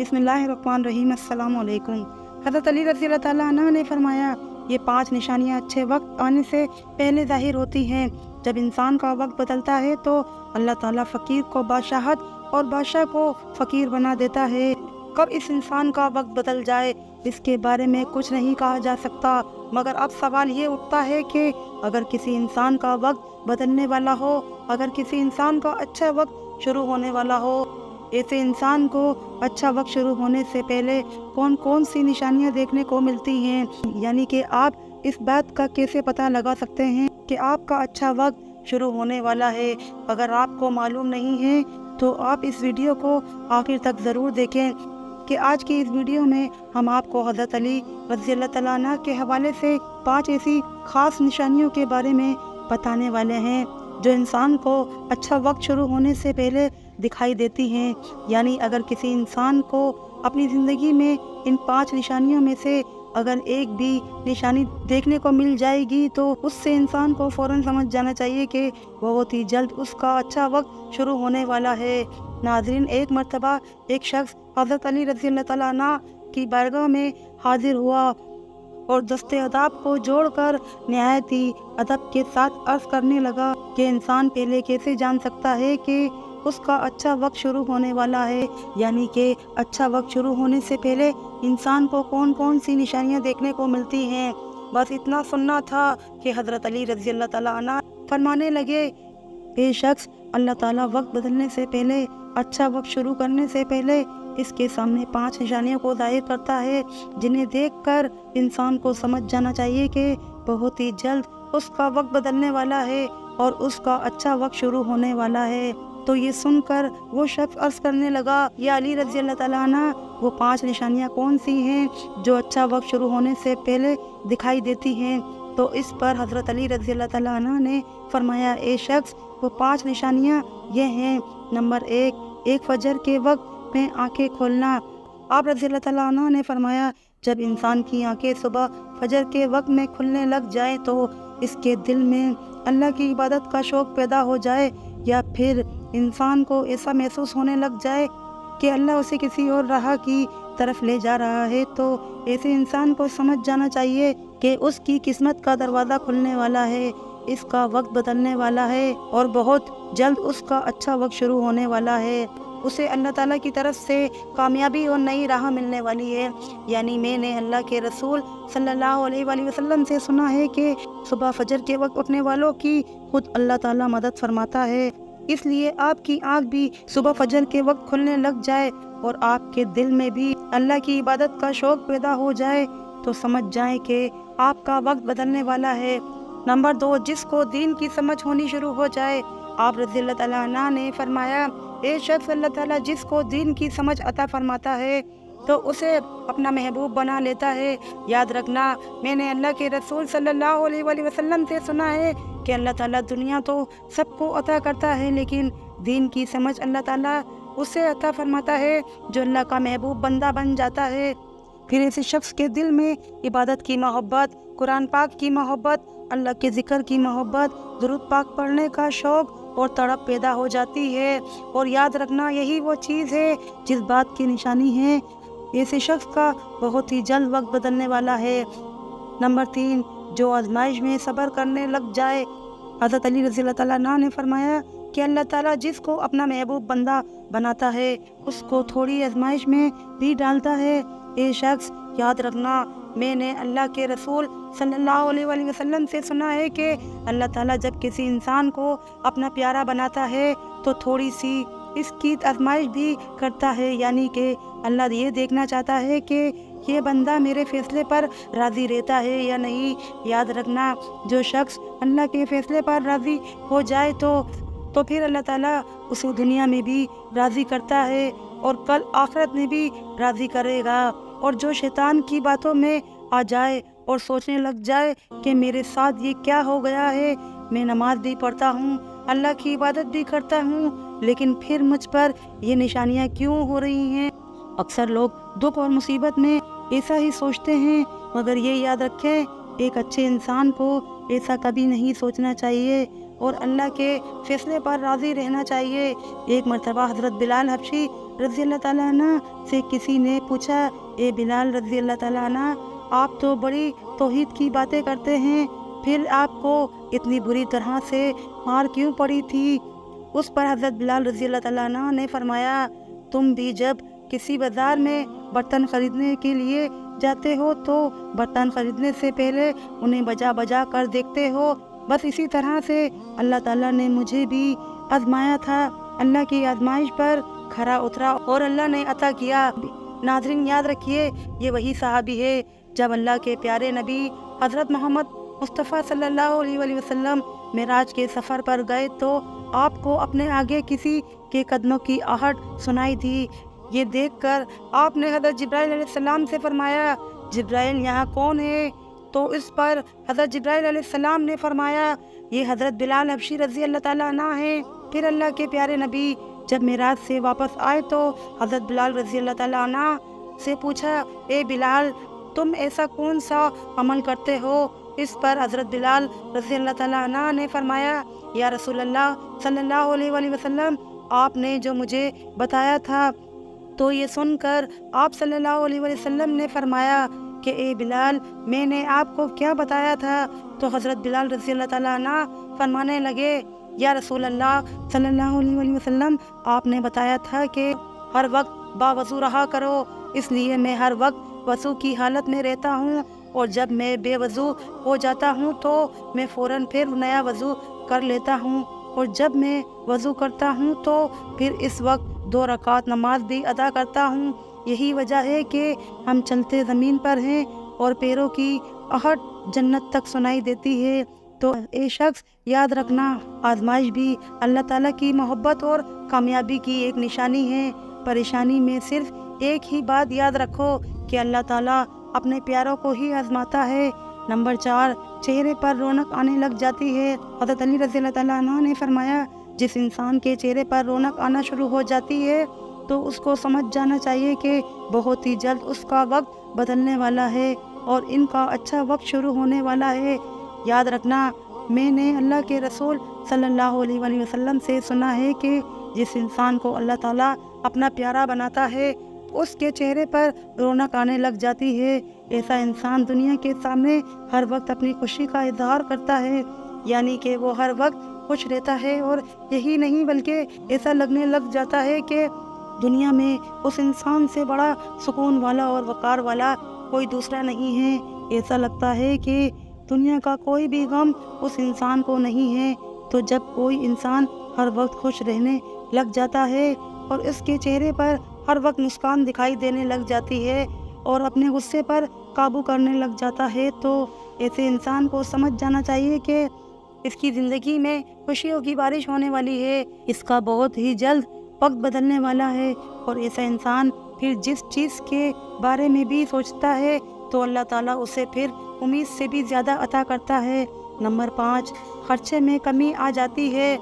बिस्मिल्लाहिर्रहमानिर्रहीम। अस्सलाम वालेकुम। हज़रत अली रज़ी अल्लाह ताला अन्हु ने फरमाया, ये 5 निशानियाँ अच्छे वक्त आने से पहले ज़ाहिर होती हैं। जब इंसान का वक्त बदलता है तो अल्लाह ताला फ़कीर को बादशाहत और बादशाह को फ़कीर बना देता है। कब इस इंसान का वक्त बदल जाए इसके बारे में कुछ नहीं कहा जा सकता, मगर अब सवाल ये उठता है कि अगर किसी इंसान का वक्त बदलने वाला हो, अगर किसी इंसान का अच्छा वक्त शुरू होने वाला हो, ऐसे इंसान को अच्छा वक्त शुरू होने से पहले कौन कौन सी निशानियां देखने को मिलती हैं, यानी कि आप इस बात का कैसे पता लगा सकते हैं कि आपका अच्छा वक्त शुरू होने वाला है। अगर आपको मालूम नहीं है तो आप इस वीडियो को आखिर तक ज़रूर देखें कि आज की इस वीडियो में हम आपको हज़रत अली रज़ी अल्लाह तआला अन्हु के हवाले से 5 ऐसी ख़ास निशानियों के बारे में बताने वाले हैं जो इंसान को अच्छा वक्त शुरू होने से पहले दिखाई देती हैं। यानी अगर किसी इंसान को अपनी ज़िंदगी में इन 5 निशानियों में से अगर एक भी निशानी देखने को मिल जाएगी तो उससे इंसान को फ़ौरन समझ जाना चाहिए कि बहुत ही जल्द उसका अच्छा वक्त शुरू होने वाला है। नाज़रीन, एक मर्तबा एक शख्स हज़रत अली रज़ी अल्लाह तआला अन्हु की बारगाह में हाजिर हुआ और दस्ते अदब को जोड़कर नहायत ही अदब के साथ अर्ज़ करने लगा कि इंसान पहले कैसे जान सकता है कि उसका अच्छा वक्त शुरू होने वाला है, यानी कि अच्छा वक्त शुरू होने से पहले इंसान को कौन कौन सी निशानियां देखने को मिलती हैं। बस इतना सुनना था कि हज़रत अली रज़ी अल्लाह तआला अन्हु फरमाने लगे, ये शख्स अल्लाह ताला वक्त बदलने से पहले, अच्छा वक्त शुरू करने से पहले इसके सामने 5 निशानियों को ज़ाहिर करता है, जिन्हें देखकर इंसान को समझ जाना चाहिए कि बहुत ही जल्द उसका वक्त बदलने वाला है और उसका अच्छा वक्त शुरू होने वाला है। तो ये सुनकर वो शख्स अर्ज़ करने लगा, या अली रज़ी अल्लाह तआला अन्हु, वो 5 निशानियाँ कौन सी हैं जो अच्छा वक्त शुरू होने से पहले दिखाई देती हैं। तो इस पर हज़रत अली रज़ी अल्लाह तआला अन्हु ने फरमाया, ए शख्स, वो 5 निशानियाँ ये हैं। नंबर 1, एक फजर के वक्त में आंखें खोलना। आप रज़ी अल्लाह तआला अन्हु ने फरमाया, जब इंसान की आंखें सुबह फजर के वक्त में खुलने लग जाए तो इसके दिल में अल्लाह की इबादत का शौक़ पैदा हो जाए, या फिर इंसान को ऐसा महसूस होने लग जाए कि अल्लाह उसे किसी और राह की तरफ ले जा रहा है, तो ऐसे इंसान को समझ जाना चाहिए कि उसकी किस्मत का दरवाज़ा खुलने वाला है, इसका वक्त बदलने वाला है और बहुत जल्द उसका अच्छा वक्त शुरू होने वाला है। उसे अल्लाह ताला की तरफ से कामयाबी और नई राह मिलने वाली है। यानी मैंने अल्लाह के रसूल सल्लल्लाहु अलैहि वसल्लम से सुना है कि सुबह फजर के वक्त उठने वालों की खुद अल्लाह ताला मदद फरमाता है। इसलिए आपकी आँख भी सुबह फजर के वक्त खुलने लग जाए और आपके दिल में भी अल्लाह की इबादत का शौक़ पैदा हो जाए तो समझ जाएं कि आपका वक्त बदलने वाला है। नंबर 2, जिसको दीन की समझ होनी शुरू हो जाए। आप रज़ी अल्लाह तआला अन्हु ने फरमाया, ए शख्स अल्लाह ताला जिसको दीन की समझ अता फरमाता है तो उसे अपना महबूब बना लेता है। याद रखना, मैंने अल्लाह के रसूल सल्लल्लाहु अलैहि वसल्लम से सुना है कि अल्लाह ताला दुनिया तो सबको अता करता है, लेकिन दीन की समझ अल्लाह ताला उसे अता फरमाता है जो अल्लाह का महबूब बंदा बन जाता है। फिर ऐसे शख्स के दिल में इबादत की मोहब्बत, कुरान पाक की मोहब्बत, अल्लाह के ज़िक्र की मोहब्बत, दुरूद पाक पढ़ने का शौक़ और तड़प पैदा हो जाती है। और याद रखना, यही वो चीज़ है जिस बात की निशानी है ऐसे शख्स का बहुत ही जल्द वक्त बदलने वाला है। नंबर 3, जो आजमाइश में सब्र करने लग जाए। हज़रत अली रज़ी अल्लाह तआला अन्हु ने फरमाया कि अल्लाह ताला जिसको अपना महबूब बंदा बनाता है उसको थोड़ी आजमाइश में भी डालता है। ये शख्स याद रखना, मैंने अल्लाह के रसूल सल्लल्लाहु अलैहि वसल्लम से सुना है कि अल्लाह ताला जब किसी इंसान को अपना प्यारा बनाता है तो थोड़ी सी इसकी आजमाइश भी करता है, यानी कि अल्लाह ये देखना चाहता है कि ये बंदा मेरे फ़ैसले पर राज़ी रहता है या नहीं। याद रखना, जो शख्स अल्लाह के फ़ैसले पर राज़ी हो जाए तो फिर अल्लाह ताला उसे दुनिया में भी राज़ी करता है और कल आखिरत में भी राज़ी करेगा। और जो शैतान की बातों में आ जाए और सोचने लग जाए कि मेरे साथ ये क्या हो गया है, मैं नमाज भी पढ़ता हूँ, अल्लाह की इबादत भी करता हूँ, लेकिन फिर मुझ पर ये निशानियाँ क्यों हो रही हैं। अक्सर लोग दुख और मुसीबत में ऐसा ही सोचते हैं, मगर ये याद रखें, एक अच्छे इंसान को ऐसा कभी नहीं सोचना चाहिए और अल्लाह के फ़ैसले पर राज़ी रहना चाहिए। एक मरतबा हज़रत बिलाल हबशी रज़ी अल्लाह ताला अन्हा से किसी ने पूछा, ए बिलाल रज़ी अल्लाह ताला अन्हा, आप तो बड़ी तौहीद की बातें करते हैं, फिर आपको इतनी बुरी तरह से मार क्यों पड़ी थी? उस पर हज़रत बिलाल रज़ी अल्लाह ताला अन्हा ने फरमाया, तुम भी जब किसी बाज़ार में बर्तन ख़रीदने के लिए जाते हो तो बर्तन ख़रीदने से पहले उन्हें बजा बजा कर देखते हो, बस इसी तरह से अल्लाह ताला ने मुझे भी आजमाया था। अल्लाह की आजमाइश पर खरा उतरा और अल्लाह ने अता किया। नाज़रीन, याद रखिए, ये वही सहाबी है जब अल्लाह के प्यारे नबी हज़रत मोहम्मद मुस्तफ़ा सल्लल्लाहु अलैहि वसल्लम मेराज के सफ़र पर गए तो आपको अपने आगे किसी के कदमों की आहट सुनाई दी। ये देखकर आपने हज़रत जिब्राइल अलैहिस्सलाम से फरमाया, जिब्राइल यहाँ कौन है? तो इस पर हज़रत जिब्राइल अलैहिस्सलाम ने फरमाया, ये हज़रत बिलाल हबशी रज़ी अल्लाह ताला अन्हा है। फिर अल्लाह के प्यारे नबी जब मेराज से वापस आए तो हज़रत बिलाल रज़ी अल्लाह ताला अन्हा से पूछा, ए बिलाल, तुम ऐसा कौन सा अमल करते हो? इस पर हज़रत बिलाल रज़ी अल्लाह ताला अन्हा ने फरमाया, या रसूल अल्लाह सल्लल्लाहु अलैहि वसल्लम, आपने जो मुझे बताया था। तो ये सुनकर आप सल्लल्लाहु अलैहि वसल्लम ने फरमाया कि ए बिलाल, मैंने आपको क्या बताया था? तो हज़रत बिलाल रज़ी अल्लाह ताला अन्हा फरमाने लगे, या रसूल अल्लाह सल्लल्लाहु अलैहि वसल्लम, आपने बताया था कि हर वक्त बावज़ू रहा करो, इसलिए मैं हर वक्त वज़ू की हालत में रहता हूँ और जब मैं बेवज़ू हो जाता हूँ तो मैं फ़ौरन फिर नया वज़ू कर लेता हूँ और जब मैं वज़ू करता हूँ तो फिर इस वक्त 2 रकात नमाज भी अदा करता हूँ। यही वजह है कि हम चलते ज़मीन पर हैं और पैरों की आहट जन्नत तक सुनाई देती है। तो ए शख्स, याद रखना, आजमाइश भी अल्लाह ताला की मोहब्बत और कामयाबी की एक निशानी है। परेशानी में सिर्फ एक ही बात याद रखो कि अल्लाह ताला अपने प्यारों को ही आजमाता है। नंबर 4, चेहरे पर रौनक आने लग जाती है। हज़रत अली रज़ी अल्लाह ताला अन्हु ने फरमाया, जिस इंसान के चेहरे पर रौनक आना शुरू हो जाती है तो उसको समझ जाना चाहिए कि बहुत ही जल्द उसका वक्त बदलने वाला है और इनका अच्छा वक्त शुरू होने वाला है। याद रखना, मैंने अल्लाह के रसूल सल्लल्लाहु अलैहि वसल्लम से सुना है कि जिस इंसान को अल्लाह ताला अपना प्यारा बनाता है उसके चेहरे पर रौनक आने लग जाती है। ऐसा इंसान दुनिया के सामने हर वक्त अपनी खुशी का इजहार करता है, यानी कि वो हर वक्त खुश रहता है और यही नहीं बल्कि ऐसा लगने लग जाता है कि दुनिया में उस इंसान से बड़ा सुकून वाला और वक़ार वाला कोई दूसरा नहीं है। ऐसा लगता है कि दुनिया का कोई भी गम उस इंसान को नहीं है। तो जब कोई इंसान हर वक्त खुश रहने लग जाता है और इसके चेहरे पर हर वक्त मुस्कान दिखाई देने लग जाती है और अपने गुस्से पर काबू करने लग जाता है, तो ऐसे इंसान को समझ जाना चाहिए कि इसकी ज़िंदगी में खुशियों की बारिश होने वाली है, इसका बहुत ही जल्द वक्त बदलने वाला है। और ऐसा इंसान फिर जिस चीज़ के बारे में भी सोचता है तो अल्लाह ताला उसे फिर उम्मीद से भी ज़्यादा अता करता है। नंबर 5, खर्चे में कमी आ जाती है।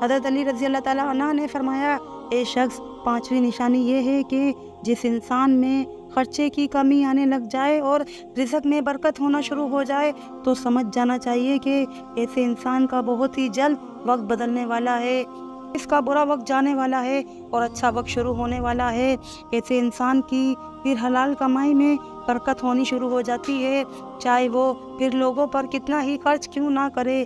हज़रत अली रज़ी अल्लाह ताला अन्हु ने फरमाया, ए शख्स, 5वीं निशानी ये है कि जिस इंसान में खर्चे की कमी आने लग जाए और रिज़्क़ में बरकत होना शुरू हो जाए तो समझ जाना चाहिए कि ऐसे इंसान का बहुत ही जल्द वक्त बदलने वाला है, इसका बुरा वक्त जाने वाला है और अच्छा वक्त शुरू होने वाला है। ऐसे इंसान की फिर हलाल कमाई में बरकत होनी शुरू हो जाती है, चाहे वो फिर लोगों पर कितना ही खर्च क्यों ना करे,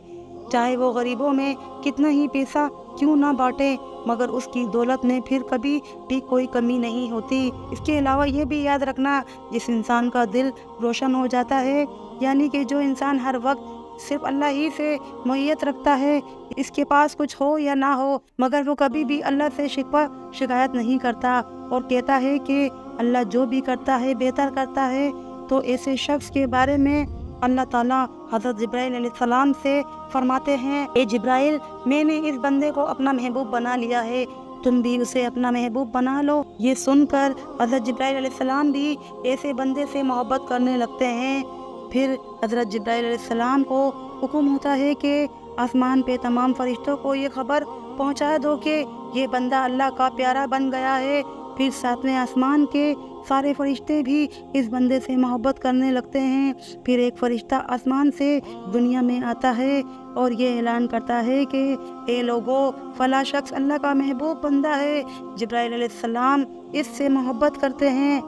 चाहे वो गरीबों में कितना ही पैसा क्यों ना बांटे, मगर उसकी दौलत में फिर कभी भी कोई कमी नहीं होती। इसके अलावा ये भी याद रखना, जिस इंसान का दिल रोशन हो जाता है, यानी कि जो इंसान हर वक्त सिर्फ अल्लाह ही से मोहियत रखता है, इसके पास कुछ हो या ना हो, मगर वो कभी भी अल्लाह से शिकवा शिकायत नहीं करता और कहता है कि अल्लाह जो भी करता है बेहतर करता है, तो ऐसे शख्स के बारे में अल्लाह ताला हज़रत जिब्राइल अलैहिस्सलाम से फरमाते हैं, ए जिब्राइल, मैंने इस बंदे को अपना महबूब बना लिया है, तुम भी उसे अपना महबूब बना लो। ये सुनकर हज़रत जिब्राइल अलैहिस्सलाम भी ऐसे बंदे से मोहब्बत करने लगते हैं। फिर हज़रत जिब्राइल अलैहिस्सलाम को हुक्म होता है कि आसमान पे तमाम फरिश्तों को ये खबर पहुंचा दो कि ये बंदा अल्लाह का प्यारा बन गया है پھر ساتویں آسمان کے سارے فرشتے بھی اس بندے سے محبت کرنے لگتے ہیں۔ پھر ایک فرشتہ آسمان سے دنیا میں آتا ہے اور یہ اعلان کرتا ہے کہ اے لوگو، فلاں شخص اللہ کا محبوب بندہ ہے۔ جبرائیل علیہ السلام اس سے محبت کرتے ہیں۔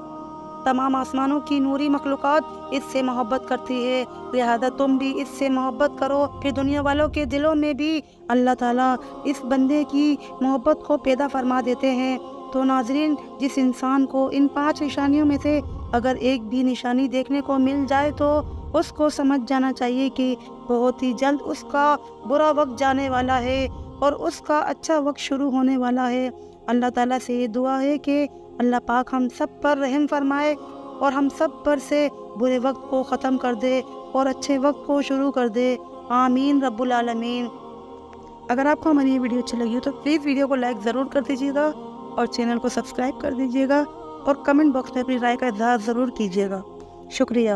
تمام آسمانوں کی نوری مخلوقات اس سے محبت کرتی ہے، لہذا تم بھی اس سے محبت کرو۔ پھر دنیا والوں کے دلوں میں بھی اللہ تعالیٰ اس بندے کی محبت کو پیدا فرما دیتے ہیں۔ تو ناظرین، جس انسان کو ان 5 نشانیوں میں سے اگر ایک بھی نشانی دیکھنے کو مل جائے تو اس کو سمجھ جانا چاہیے کہ بہت ہی جلد اس کا برا وقت جانے والا ہے اور اس کا اچھا وقت شروع ہونے والا ہے۔ اللہ تعالیٰ سے یہ دعا ہے کہ اللہ پاک ہم سب پر رحم فرمائے اور ہم سب پر سے برے وقت کو ختم کر دے اور اچھے وقت کو شروع کر دے، آمین رب العالمین۔ اگر آپ کو ہماری یہ ویڈیو اچھی لگی ہو تو پلیز ویڈیو کو لائک ضرور کر دیجیے گا اور چینل کو سبسکرائب کر دیجیے گا اور کمنٹ باکس میں اپنی رائے کا اظہار ضرور کیجیے گا۔ شکریہ۔